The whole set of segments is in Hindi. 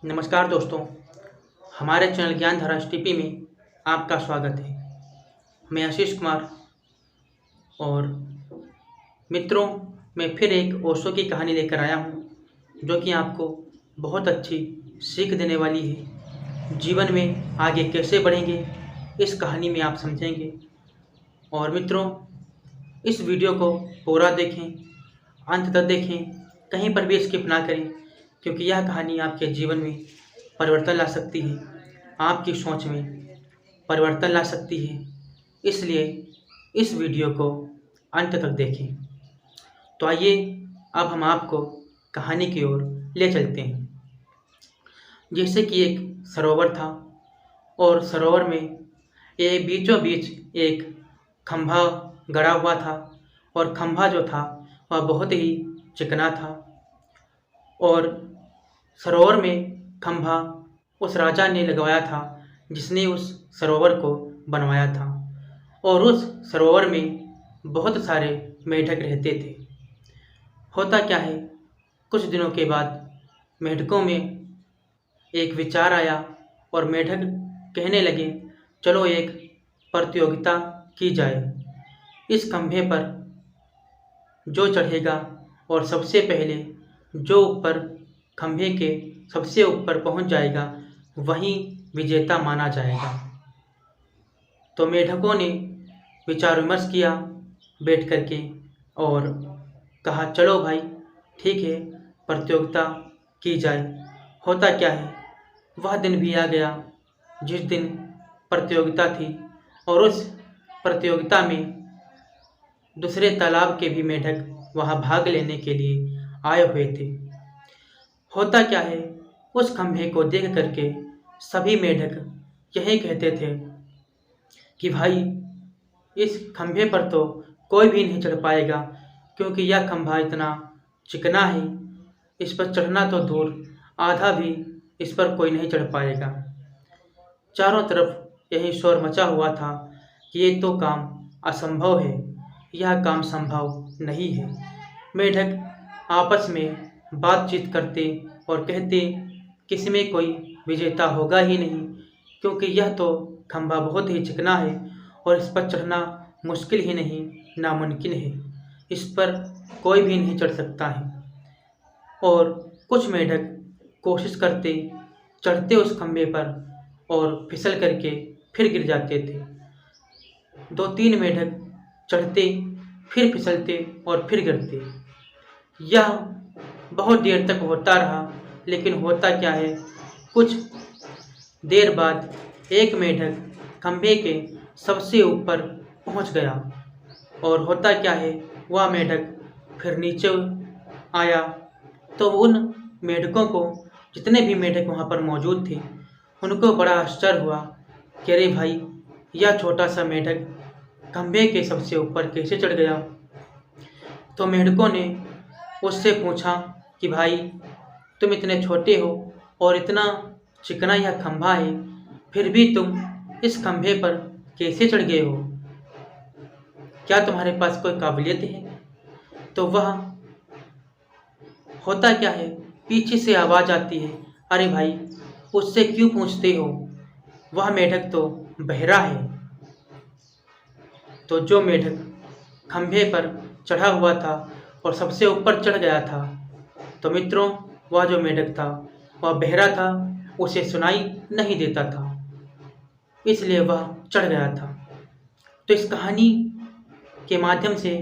नमस्कार दोस्तों, हमारे चैनल ज्ञानधारा टीपी में आपका स्वागत है। मैं आशीष कुमार और मित्रों, मैं फिर एक ओशो की कहानी लेकर आया हूँ, जो कि आपको बहुत अच्छी सीख देने वाली है। जीवन में आगे कैसे बढ़ेंगे, इस कहानी में आप समझेंगे। और मित्रों, इस वीडियो को पूरा देखें, अंत तक देखें, कहीं पर भी स्किप ना करें, क्योंकि यह कहानी आपके जीवन में परिवर्तन ला सकती है, आपकी सोच में परिवर्तन ला सकती है। इसलिए इस वीडियो को अंत तक देखें। तो आइए अब हम आपको कहानी की ओर ले चलते हैं। जैसे कि एक सरोवर था और सरोवर में एक बीचों बीच एक खंभा गड़ा हुआ था और खंभा जो था वह बहुत ही चिकना था। और सरोवर में खंभा उस राजा ने लगवाया था जिसने उस सरोवर को बनवाया था। और उस सरोवर में बहुत सारे मेढक रहते थे। होता क्या है, कुछ दिनों के बाद मेढकों में एक विचार आया और मेढक कहने लगे, चलो एक प्रतियोगिता की जाए। इस खंभे पर जो चढ़ेगा और सबसे पहले जो ऊपर खंभे के सबसे ऊपर पहुंच जाएगा वही विजेता माना जाएगा। तो मेढकों ने विचार विमर्श किया बैठ करके और कहा, चलो भाई ठीक है, प्रतियोगिता की जाए। होता क्या है, वह दिन भी आ गया जिस दिन प्रतियोगिता थी और उस प्रतियोगिता में दूसरे तालाब के भी मेढक वहां भाग लेने के लिए आए हुए थे। होता क्या है, उस खंभे को देख करके सभी मेढक यही कहते थे कि भाई इस खंभे पर तो कोई भी नहीं चढ़ पाएगा, क्योंकि यह खंभा इतना चिकना है, इस पर चढ़ना तो दूर, आधा भी इस पर कोई नहीं चढ़ पाएगा। चारों तरफ यही शोर मचा हुआ था कि ये तो काम असंभव है, यह काम संभव नहीं है। मेढक आपस में बातचीत करते और कहते किसी में कोई विजेता होगा ही नहीं, क्योंकि यह तो खंभा बहुत ही चिकना है और इस पर चढ़ना मुश्किल ही नहीं, नामुमकिन है, इस पर कोई भी नहीं चढ़ सकता है। और कुछ मेढक कोशिश करते, चढ़ते उस खंभे पर और फिसल करके फिर गिर जाते थे। 2-3 मेढक चढ़ते, फिर फिसलते और फिर गिरते। यह बहुत देर तक होता रहा, लेकिन होता क्या है, कुछ देर बाद एक मेढक खंभे के सबसे ऊपर पहुंच गया। और होता क्या है, वह मेढक फिर नीचे आया तो उन मेढकों को, जितने भी मेढक वहां पर मौजूद थे, उनको बड़ा आश्चर्य हुआ कि अरे भाई, यह छोटा सा मेढक खंभे के सबसे ऊपर कैसे चढ़ गया। तो मेढकों ने उससे पूछा कि भाई, तुम इतने छोटे हो और इतना चिकना यह खंभा है, फिर भी तुम इस खंभे पर कैसे चढ़ गए हो, क्या तुम्हारे पास कोई काबिलियत है। तो वह, होता क्या है, पीछे से आवाज़ आती है, अरे भाई उससे क्यों पूछते हो, वह मेढक तो बहरा है। तो जो मेढक खंभे पर चढ़ा हुआ था और सबसे ऊपर चढ़ गया था, तो मित्रों वह जो मेढक था वह बहरा था, उसे सुनाई नहीं देता था, इसलिए वह चढ़ गया था। तो इस कहानी के माध्यम से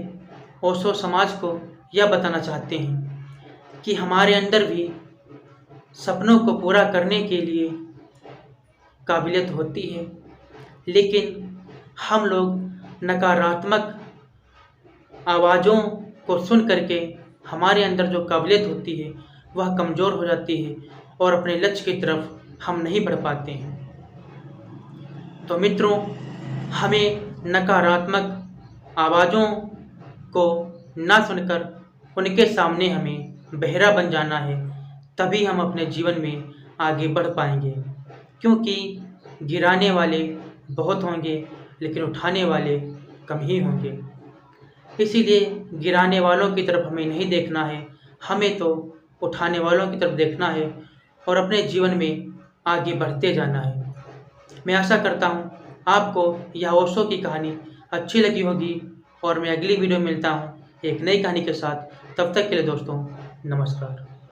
ओशो समाज को यह बताना चाहते हैं कि हमारे अंदर भी सपनों को पूरा करने के लिए काबिलियत होती है, लेकिन हम लोग नकारात्मक आवाज़ों को सुन करके हमारे अंदर जो काबिलियत होती है वह कमज़ोर हो जाती है और अपने लक्ष्य की तरफ हम नहीं बढ़ पाते हैं। तो मित्रों, हमें नकारात्मक आवाज़ों को ना सुनकर उनके सामने हमें बहरा बन जाना है, तभी हम अपने जीवन में आगे बढ़ पाएंगे। क्योंकि गिराने वाले बहुत होंगे, लेकिन उठाने वाले कम ही होंगे। इसीलिए गिराने वालों की तरफ हमें नहीं देखना है, हमें तो उठाने वालों की तरफ देखना है। और अपने जीवन में आगे बढ़ते जाना है। मैं आशा करता हूँ आपको यह ओशो की कहानी अच्छी लगी होगी और मैं अगली वीडियो में मिलता हूँ एक नई कहानी के साथ। तब तक के लिए दोस्तों, नमस्कार।